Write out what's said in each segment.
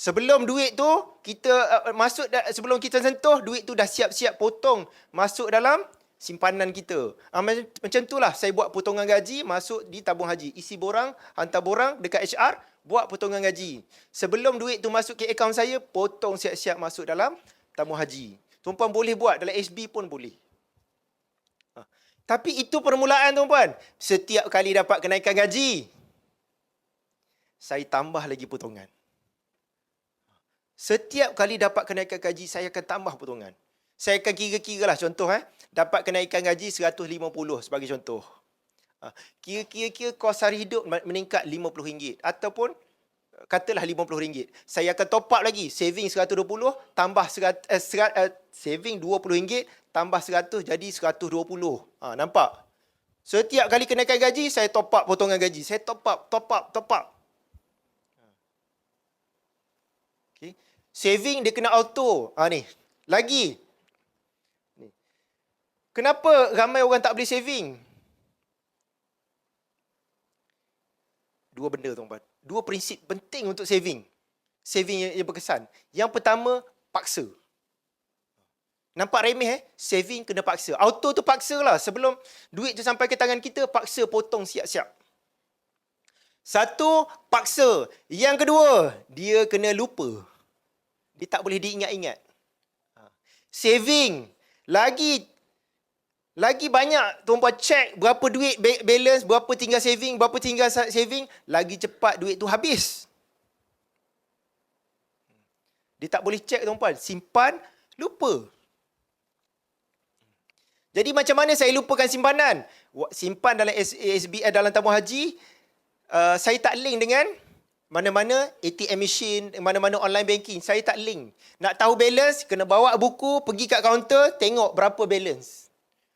Sebelum duit tu kita sebelum kita sentuh, duit tu dah siap-siap potong masuk dalam simpanan kita. Macam itulah saya buat potongan gaji masuk di tabung haji. Isi borang, hantar borang dekat HR, buat potongan gaji. Sebelum duit tu masuk ke akaun saya, potong siap-siap masuk dalam tabung haji. Tuan-puan boleh buat, dalam SB pun boleh. Tapi itu permulaan tuan-puan. Setiap kali dapat kenaikan gaji, saya tambah lagi potongan. Setiap kali dapat kenaikan gaji, saya akan tambah potongan. Saya akan kira-kira lah contoh. Dapat kenaikan gaji 150 sebagai contoh. Kira-kira kos hari hidup meningkat RM50. Ataupun katalah RM50. Saya akan top up lagi. Saving 120 tambah saving RM20 tambah 100 jadi 120. Nampak? Setiap kali kenaikan gaji, saya top up potongan gaji. Saya top up. Okay. Saving dia kena auto. Ni. Lagi. Ni. Kenapa ramai orang tak boleh saving? Dua benda tuan-tuan. Dua prinsip penting untuk saving. Saving yang berkesan. Yang pertama, paksa. Nampak remeh Saving kena paksa. Auto tu paksa lah. Sebelum duit tu sampai ke tangan kita, paksa potong siap-siap. Satu, paksa. Yang kedua, dia kena lupa. Dia tak boleh diingat-ingat. Saving. Lagi banyak tuan-puan cek berapa duit balance, berapa tinggal saving, lagi cepat duit tu habis. Dia tak boleh cek tuan-puan. Simpan, lupa. Jadi macam mana saya lupakan simpanan? Simpan dalam SBI, dalam tabung haji, saya tak link dengan mana-mana ATM machine, mana-mana online banking. Saya tak link. Nak tahu balance, kena bawa buku, pergi kat kaunter, tengok berapa balance.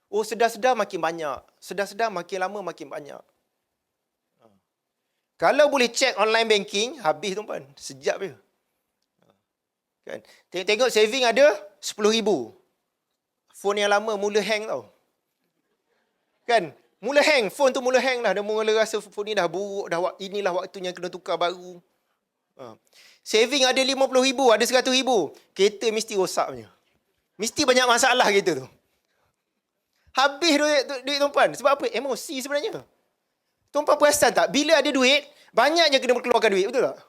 Oh, sedar-sedar makin banyak. Sedar-sedar makin lama makin banyak. Kalau boleh check online banking, habis tuan-puan. Sejap je. Kan? Tengok saving ada RM10,000. Phone yang lama mula hang tau. Kan? Mula hang. Phone tu mula hang lah. Dia mula rasa phone ni dah buruk. Inilah waktunya kena tukar baru. Saving ada RM50,000, ada RM100,000. Kereta mesti rosak punya. Mesti banyak masalah kereta tu. Habis duit tuan-puan. Sebab apa? Emosi sebenarnya. Tuan-puan perasan tak? Bila ada duit, banyaknya kena keluarkan duit. Betul tak?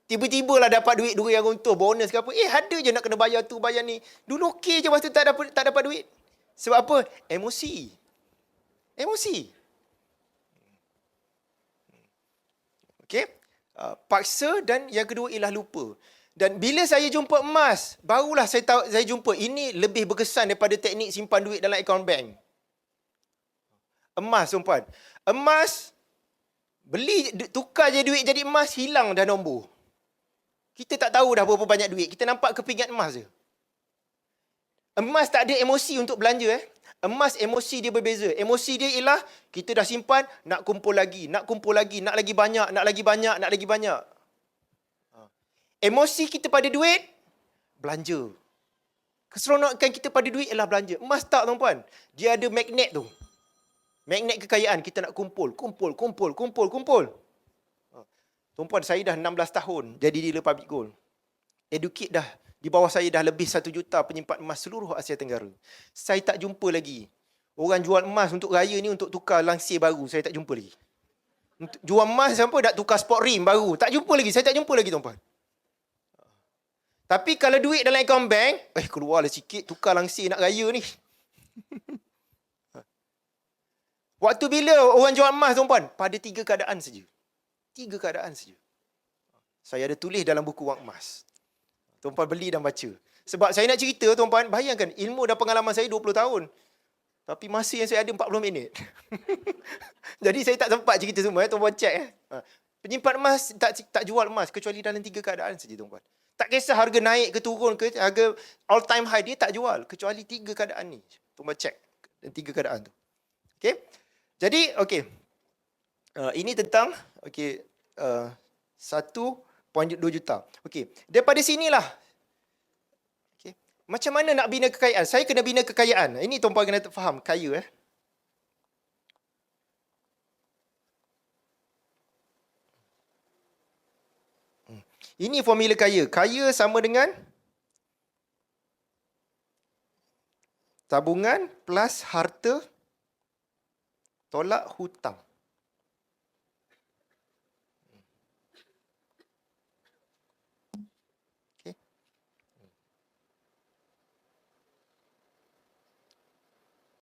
Tiba-tiba lah dapat duit 2 yang runtuh, bonus ke apa. Ada je nak kena bayar tu, bayar ni. Dulu okey je, lepas tu tak dapat duit. Sebab apa? Emosi. Okey? Paksa dan yang kedua ialah lupa. Dan bila saya jumpa emas, barulah saya jumpa ini lebih berkesan daripada teknik simpan duit dalam akaun bank. Emas, tuan-puan. Emas, tukar je duit jadi emas, hilang dah nombor. Kita tak tahu dah berapa banyak duit. Kita nampak kepingan emas je. Emas tak ada emosi untuk belanja. Emas emosi dia berbeza. Emosi dia ialah kita dah simpan, nak kumpul lagi, nak lagi banyak. Emosi kita pada duit, belanja. Keseronokan kita pada duit ialah belanja. Emas tak, tuan-puan. Dia ada magnet tu. Magnet kekayaan. Kita nak kumpul. Tuan-puan, saya dah 16 tahun jadi dealer public gold. Educate dah. Di bawah saya dah lebih 1 juta penyimpan emas seluruh Asia Tenggara. Saya tak jumpa lagi orang jual emas untuk raya ni untuk tukar langsir baru. Saya tak jumpa lagi. Jual emas siapa nak tukar sport rim baru. Tak jumpa lagi. Saya tak jumpa lagi, tuan-puan. Tapi kalau duit dalam akaun bank, keluarlah sikit tukar langsir nak raya ni. Waktu bila orang jual emas, tuan-puan? Pada 3 keadaan saja. 3 keadaan saja. Saya ada tulis dalam buku wang emas. Tuan-puan beli dan baca. Sebab saya nak cerita, tuan-puan, bayangkan ilmu dan pengalaman saya 20 tahun. Tapi masa yang saya ada 40 minit. Jadi saya tak sempat cerita semua. Tuan-puan cek. Penyimpan emas tak jual emas kecuali dalam 3 keadaan saja, tuan-puan. Tak kisah harga naik ke turun ke, harga all time high, dia tak jual. Kecuali 3 keadaan ni. Tuan-puan cek. Dan 3 keadaan tu. Okay? Jadi, okay. Ini tentang 1.2 juta. Okey, daripada sinilah. Okey. Macam mana nak bina kekayaan? Saya kena bina kekayaan. Ini tuan-puan kena faham, kaya Ini formula kaya. Kaya sama dengan tabungan plus harta tolak hutang.